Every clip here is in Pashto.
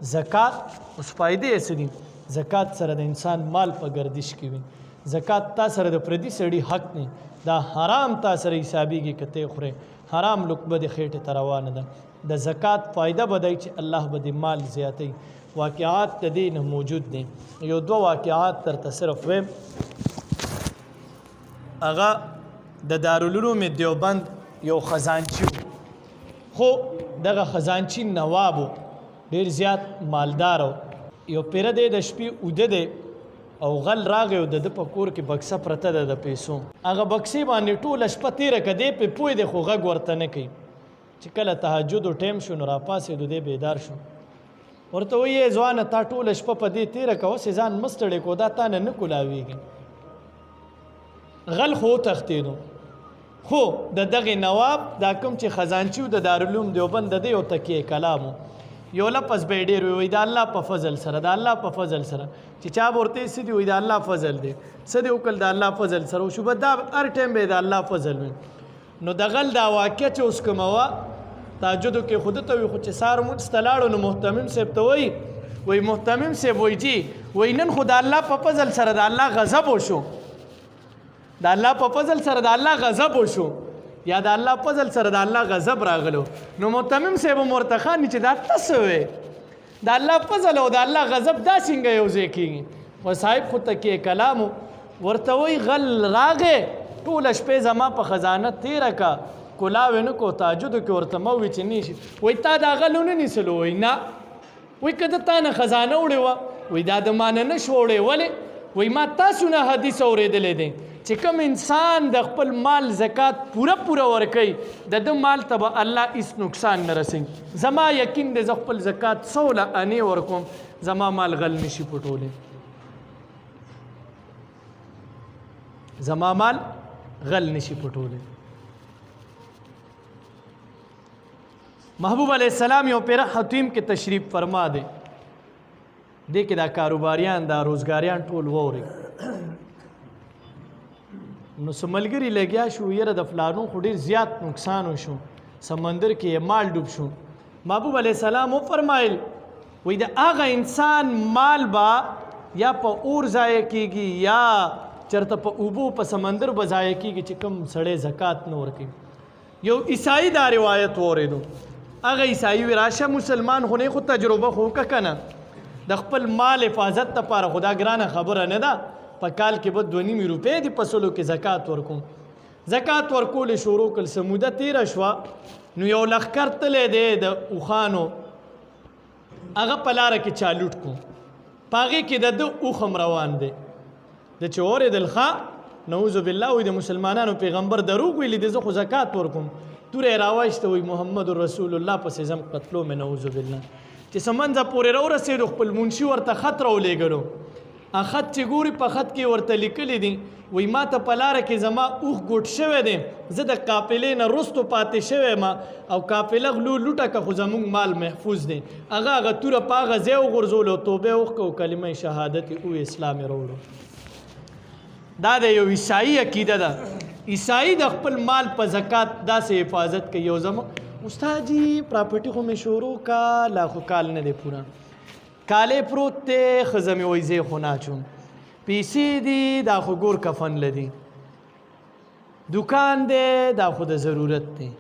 زکات اوس فائدې څه دي؟ زکات سره د انسان مال په گردش کې وي. زکات تا سره د پردي سړي حق نه، دا حرام تا سره حسابېږي که ته خورې، حرام لقمه د خېټې ته روانه ده. د زکات فایده به دی چې الله به د مال زیاتوي. واقعات د دې نه موجود دي. یو دوه واقعات درته صرف ویم. هغه د دارالعلوم دیوبند یو خزانچي و، خو دغه خزانچي نواب و، ډېر زیات مالدار و. یو پیره دی د شپې اوده دی او غل راغی او د ده په کور کې بکسه پرته ده د پیسو. هغه بکسې باندې ټوله شپه تېره که دی پې پوه دی خو غږ ورته نه کوي. چې کله تهجدو ټیم شو نو راپاڅېدو دی بیدار شو. ورته وایي ځوانه تا ټوله شپه په دې تېره که اوس یې ځان مه ستړی کړو، دا تا نه نه کولاویږي. غل خو وتښتېدو. خو د دغې نواب دا کوم چې خزانچي و د دارالعلوم دیوبند د ده یو تکیه کلام و. یو لفظ به یې ډېر وي، د الله په فضل سره، د الله په فضل سره. چې چا به ورته څه دي وایي د الله فضل دی، څه دې وکړل د الله فضل سره وشو، به دا هر ټایم به یې د الله فضل وي. نو د غل دا واقع چې اوس کومه وه تهجدو کې خو ده ته وي، خو چې سهار مونځ ته لاړو نو محتمم صاحب ته وایي محتمم صاحب وایي جي وایي نن خو د الله په فضل سره د الله غضب وشو، د الله په فضل سره د الله غضب وشو، یا د الله فضل سره د الله غضب راغلو. نو محتمم صاحب هم ورته خاندي چې دا ته څه وې، د الله فضل او د الله غضب دا څنګه یو ځای کېږي. و صاحب خو تکیه کلام ورته وایي غل راغې ټوله شپې زما په خزانه تېره که کلاوې نه کو تهجدو کې ورته مه ووایي چې نیشي. وایي تا دا غل ونه نیسلو؟ وایي نه. وایي که ده تا نه خزانه وړې وه؟ وایي دا د ما نه نه شو وړې. ولې؟ وایي ما تاسو نه حدیث اورېدلی دی چې کوم انسان د خپل مال زکات پوره ورکوي د ده مال ته به الله هېڅ نقصان نه رسوي. زما یقین دی زه خپل زکات 100 انې ورکوم، زما مال غل نشي پټولی، زما مال غل نشي پټولی. محبوب علیہ السلام یو پیره حتیم کې تشریف فرما دی. دې کې دا کاروباریان دا روزګاریان ټول ووري. نو سملګری لګیا شو یره د فلانو خو ډېر زیات نقصان وشو، سمندر کې یې مال ډوب شو. محبوب علیہ السلام وفرمایل وایي د هغه انسان مال به یا په اور ضایع کېږي یا چېرته په اوبو په سمندر به ضایع کېږي چې کوم سړی زکات نه ورکوي. یو عیسائی دا روایت واورېدو. هغه عیسائی وي راشه مسلمان خو نه، خو تجربه خو وکړه که نه، د خپل مال حفاظت لپاره خو دا ګرانه خبره نه ده. په کال کې به 2.5 روپۍ دي په سلو کې زکات ورکوم. زکات ورکول شروع کړل، څه موده تېره شوه نو یو لښکر تلی دی د اوښانو، هغه په لاره کې چالوټ کړو، په هغې کې د ده اوښ هم روان دی. د چې اورېدل ښه نعوذ بالله وایي د مسلمانانو پیغمبر دروغ ویلي دی، زه خو زکات ورکوم. توره یې راوایسته وایي محمد رسول الله پسې ځم قتلو مې نعوذ بالله. چې څه منځه پورې راورسېدو خپل منشي ورته خط راولېږلو. خط چې ګوري په خط کې ورته لیکلی دي وایي ما ته په لاره کې زما اوښ ګوټ شوی دی، زه د قافلې نه رستو پاتې شوی یم او قافله غلو لوټه که خو زموږ مال محفوظ دی. هغه توره په هغه ځای وغورځولو، توبه یې وکړو، کلمه شهادت یې ووایي، اسلام یې راوړو. دا د یو عیسائی عقیده ده. عیسائی د خپل مال په زکات داسې حفاظت کوي. یو زموږ استاد جي پراپرټي خو مې شروع کا، لا خو کال نه دی پوره، کالې پروت دی، ښځه مې وایي زه یې خو نه اچوم، پیسې دي دا خو ګور کفن لدي، دوکان دی دا خو د ضرورت دی.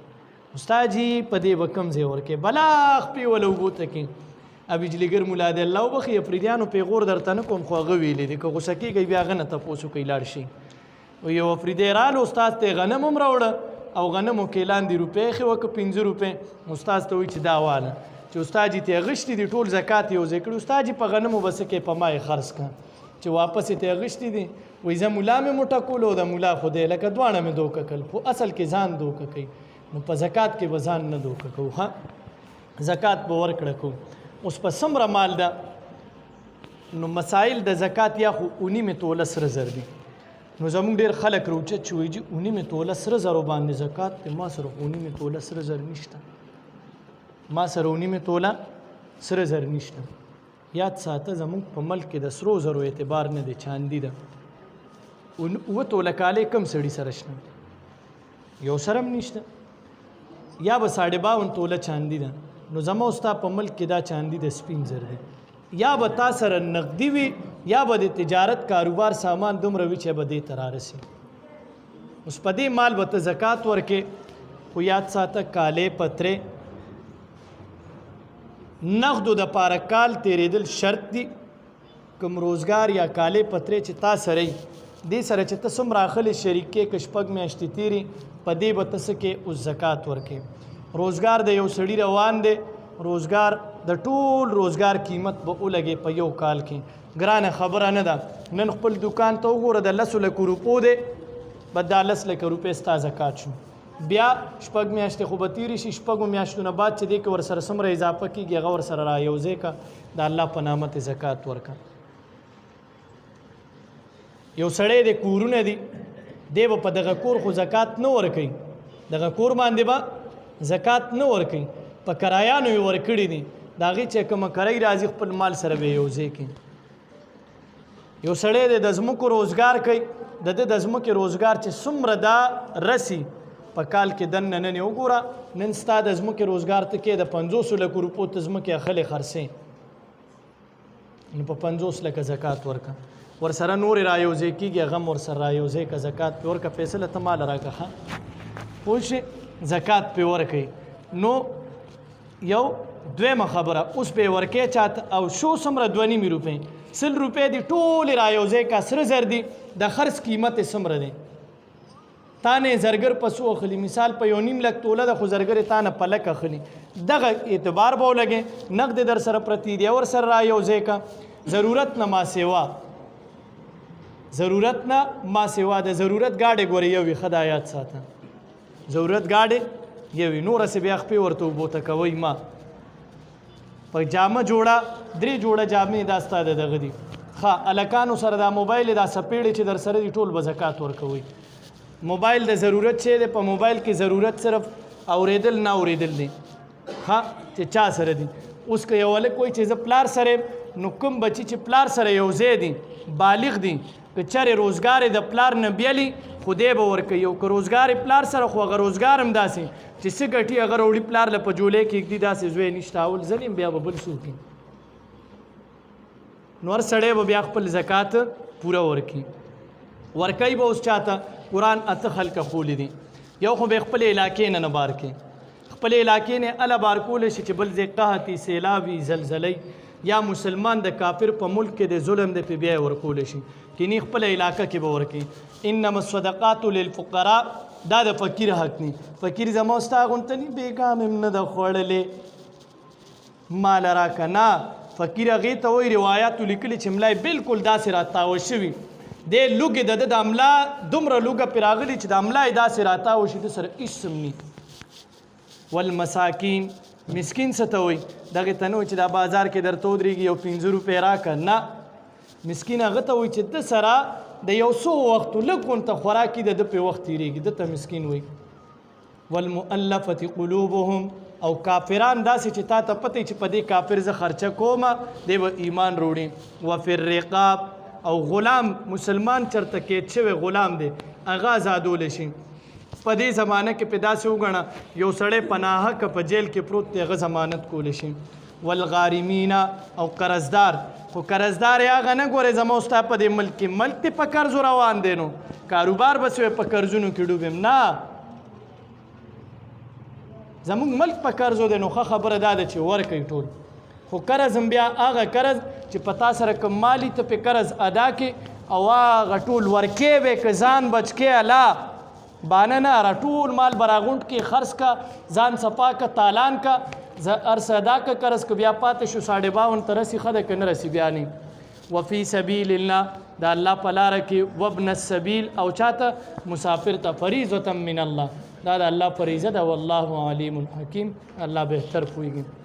استاد جي په دې به کوم ځای ورکې بلاغ پې وله اوبو ته کې. بجلیګر ملا دی الله وبخي، افریدیانو پیغور درته نه کوم خو هغه ویلی دی، که غوسه کېږئ بیا هغه نه تپوس وکئ لاړ شي. یو افریدی راله استاد ته یې غنم هم راوړه او غنمو کې لاندې روپۍ ایښې وه که 5 روپۍ. استاد ته وایي چې دا واله، چې استاد جي ته یې غشتي دي ټول زکات یې یو ځای کړي. استاد جي په غنمو به څه کوې، په ما یې خرڅ کړه. چې واپس یې ته یې غشتي دي وایي زه ملا مې موټه کولو او د ملا خو دی لکه دواړه مې دوکه کړل، خو اصل کې ځان دوکه کوي. نو په زکات کې به ځان نه دوکه کوو، ښه زکات به ورکړه کوو. اوس په څومره مال ده نو مسایل د زکات یا خو 19 توله سره زر دي. نو زموږ ډېر خلک روچت چې وایي جي 19 توله سره زرو باندې زکات دی. ما سره 19 توله سره زر نشته، ما سره 19 توله سره زر نشته. یاد ساته زموږ په ملک کې د سرو زرو اعتبار نه دی، چاندي ده. 9 توله کالې کم سړي سره شته، یو سره هم نشته. یا به 52.5 توله چاندي ده، نو زما او ستا په ملک کې دا چاندي د سپین زر دی یا به تا سره نقدي وي یا به د تجارت کاروبار سامان دومره وي چې به دې ته رارسي اوس په دې مال به ته زکات ورکې خو یاد ساته کالې پترې نقدو د پاره کال تیرېدل شرط دي کوم روزګار یا کالې پترې چې تا سره یي دې سره چې ته څومره اخلې شریکې که شپږ میاشتې تېري په دې به ته څه کې اوس زکات ورکې روزګار د یو سړي روان دی روزګار د ټول روزګار قیمت به ولګې په یو کال کې ګرانه خبره نه ده نن خپل دکان ته وګوره د 10 لکو روپو دی به دا 10 لکه روپۍ ستا زکات شو بیا شپږ میاشتې خو به تېرې شي شپږو میاشتو نه بعد چې دی که ورسره څومره اضافه کېږي هغه ورسره را یوځای که د الله په نامه ته زکات ورکړه یو سړی د کورونه دي دی به په دغه کور خو زکات نه ورکوي دغه کور باندې به زکات نه ورکوي په کرایانو یې ورکړي دي د هغې چې کومه کرایي راځي خپل مال سره به یې یوځای کړي یو سړی دی د ځمکو روزګار کوي د ده د ځمکې روزګار چې څومره دا رسي په کال کې دننه نن یې وګوره نن ستا د ځمکې روزګار ته کې د 500 لکو روپو ته ځمکې اخلې خرڅې نو په 50 لکه زکات ورکړه ورسره نورې را یوځای کېږي هغه هم ورسره را یوځای که زکات پې ورکړه فیصله ته مال راکړه ښه پوه شې زکات پې ورکوي نو یو دویمه خبره اوس پې ورکې چاته او شو څومره 2.5 روپۍ 100 روپۍ دي ټولې را یوځای که سره زر دي د خرڅ قیمت یې څومره دی تا نه زرګر په څو اخلي مثال په 1.5 لک توله ده خو زرګر تا نه په لک اخلي دغه اعتبار به ولګې نقد در سره پرتی دی ورسره را یوځای که ضرورت نه ما سوا ضرورت نه ما سوا د ضرورت ګاډې ګورې یو وي ښه دا یاد ساته ضرورت ګاډې یو وي نور هسې بیا خپې ورته اوبو ته کوئ ما په جامه جوړه 3 جوړه جامې دا ستا د دغه دي ښه هلکانو سره دا موبایل دا سپېړې چې در سره دي ټول به زکات ورکوئ موبایل د ضرورت شی دی په موبایل کې ضرورت صرف اورېدل نه اورېدل دی ها چې چا سره دي اوس که یو هلک وایي چې زه پلار سره نو کوم بچي چې پلار سره یو ځای دي بالغ دي که چېرې روزګار د پلار نه بیلي خو دی به ورکوي او که روزګار پلار سره خو هغه روزګار هم داسې چې څه ګټي هغه راوړي پلار له په جولۍ کې ږدي داسې زوی نشته اول ظلم بیا به بل څوک نو هر سړی به بیا خپل زکات پوره ورکړي ورکوي به اوس چاته قرآن اته خلقه خولی دي یو خو به خپل علاقې نه بار کې خپل علاقې نه اله بار کولی شي چې بل ځای قحطي سیلابي زلزلې یا مسلمان د کافر په ملک کې د ظلم د په بیا ورکولی شي کینی خپل علاقه کې به ورکړي انما الصدقات للفقراء دا د فقیر حق ني فقیر زما ستا غونته ني بیګام هم نه د خوړلې مال راکه نه فقیر هغې ته وایي روایاتو لیکلي چې ملای بالکل داسې راتاوه شوي دی لوږې د ده د املا دومره لوږه پرې راغلي چې د املا یې داسې راتاوه شي ده سره هېڅ هم ني والمساکین مسکین څه ته وایي دغې ته نه وایي چې دا بازار کې درته ودرېږي یو 15 روپۍ راکړه نه مسکین هغه ته وایي چې ده سره د یو څو وختو لږ ورته خوراکي د ده پې وخت تېرېږي ده ته مسکین وایي والمؤلفة قلوبهم او کافران داسې چې تا ته پته چې په دې کافر زه خرچه کومه دی به ایمان روړي وفي الرقاب او غلام مسلمان چرته کې شوی غلام دی هغه آزادولی شي په دې زمانه کې په داسې وګڼه یو سړی په ناحقه په جیل کې پروت دی هغه ضمانت کولی شي والغارمین او قرضدار خو قرضدار یې هغه نه ګورې زما ستا په دې ملک کې ملک دې په قرضو روان دی نو کاروبار به څه په قرضونو کې ډوبیم نه زموږ ملک په قرضو دی نو ښه خبره دا ده چې ورکوي ټول خو قرض هم بیا هغه قرض چې په تا سره کوم مالي ته پې قرض ادا کې او هغه ټول ورکې وې که ځان بچ کې الله بانه نه راټول مال به راغونډ کې خرڅ کا ځان صفا کا تالان کا هر څه ادا کا قرض که بیا پاتې شو 52 ته رسي ښه ده که نه رسي بیا نه وفي سبیل الله د الله په لاره کې وابن السبیل او چاته مسافر ته فریضة من الله دا د الله فریضه ده والله علیم حکیم الله بهتر پوهېږي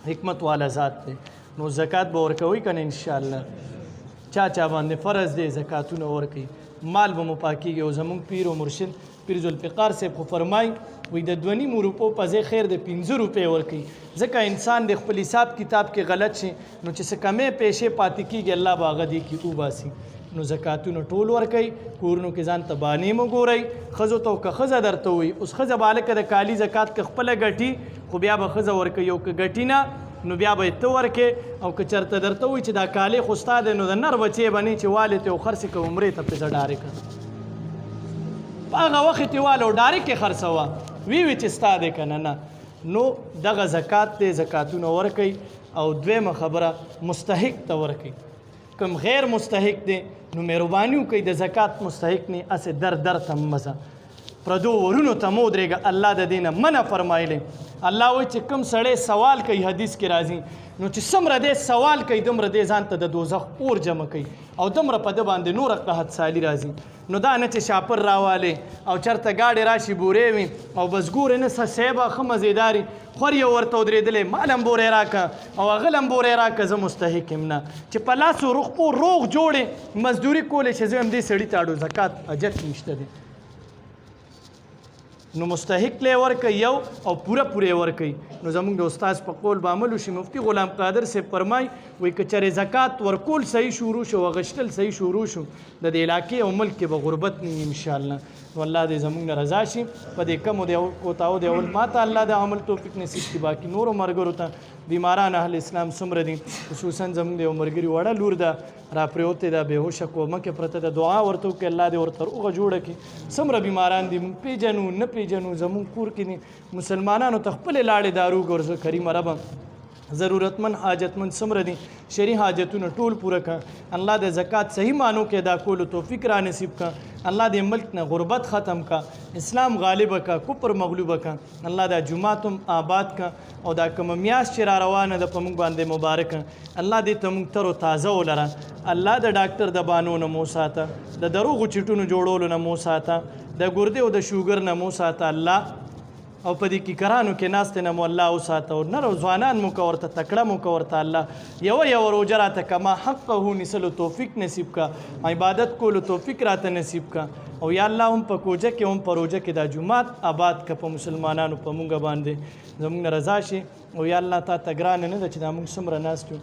حکمت والا ذات دی نو زکات به ورکوئ که نه انشاءالله چا باندې فرض دی زکاتونه ورکوي مال به مو پاکېږي او زموږ پیر و مرشد پیر ذوالفقار صاحب خو فرمایي وایي د 2.5 روپو په ځای خیر د 15 روپۍ ورکوي ځکه انسان د خپل حساب کتاب کې غلط شي نو چې څه کمې پیسې پاتې کېږي الله به هغه دې کې وباسي نو زکاتونه ټول ورکوي کورونو کې ځان ته بانې مه ګورئ ښځو ته که ښځه درته وي اوس ښځه بالکه د کالي زکات که خپله ګټي خو بیا به ښځه ورکوي او که ګټي نه نو بیا به یې ته ورکې او که چېرته درته وي چې دا کالي خو ستا دی نو د نر بچې به نه چې والې ته یو خرڅې که عمرې ته پېزه ډارې کړه په هغه وخت یې واله او ډارې کې خرڅوه وی چې ستا دی که نه نو دغه زکات دی زکاتونه ورکوي او دویمه خبره مستحق ته ورکوي کوم غیر مستحق دی نو مهرباني وکړئ د زکات مستحق نه هسې در ته مزه پردو ورونو ته مه ودرېږه الله د دې نه منع فرمایلی الله وایي چې کوم سړی سوال کوي حدیث کې راځي نو چې څومره دی سوال کوي دومره دی ځان ته د دوزخ اور جمع کوي او دومره په ده باندې نوره قحط سالي راځي نو دا نه چې شاپر راوالی او چېرته ګاډې راشي بورې وي او بس ګورې نه صیبه ښه مزېداري خور یې ورته ودرېدلی مال هم بورې راکړه او هغه هم بورې راکړه زه مستحق یم نه چې په لاسو روغ جوړې مزدوري کولی چې زه هم دې سړي ته اړو زکات اجت نشته دی نو مستحق لی ورکوي یو او پوره ورکوي نو زموږ د استاد په قول به عمل وشي مفتي غلام قادر صاحب فرمای وایي که چېرې زکات ورکول صحیح شروع شو او غشتل صحیح شروع شو د دې علاقې او ملک کې به غربت نه وي انشاءالله نو الله دې زموږ نه رضا شي په دې کمو د کوتاو د اول ما ته الله د عمل توفیق نصیب کړي باقي نورو ملګرو ته بیماران اهل اسلام څومره دي خصوصا زموږ د یو ملګري وړه لور ده را پرېوتې ده بېهوشه کومه کې پرته ده دعا ورته وکړي الله دې ورته روغه جوړه کړي څومره بیماران دي موږ پېژنو نه پېژنو زموږ کور کې دي مسلمانانو ته خپلې لاړې دارو ګرځه کریم ربه ضرورتمند حاجتمند څومره دي شرعي حاجتونه ټول پوره کړه الله د زکات صحیح معنو کې ادا کولو توفیق را نصیب کړه الله د ملک نه غربت ختم کړه اسلام غالب کړه کفر مغلوب کړه الله د جمعات آباد کړه او دا کوم میاشت چې را روانه ده په موږ باندې مبارک الله دې ته موږ تر تازه ولره الله د ډاکټر د بانو نه مو ساته د دروغو چټونو جوړولو نه مو ساته د ګردې او د شوګر نه مو ساته الله او په دې کې کرانو کې ناستې نه مو الله وساته او نر او ځوانان مو که ورته تکړه مو که ورته الله یو روژه راته کما حقه نیسلو توفیق نصیب کا عبادت کولو توفیق راته نصیب کا او یا الله هم په کوجه کې هم په روژه کې دا جومات آباد که په مسلمانانو په مونږ باندې زموږ نه رضا شي او یا الله تا ته ګرانه نه ده چې دا مونږ څومره ناست یو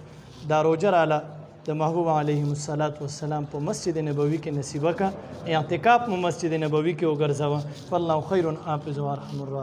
دا روژه راله د محبوب علیهم السلام په مسجد نبوي کې نصیبه کا اعتکاف مو مسجد نبوي کې وګرځوه والله خیر حافظ و ارحم الراحمین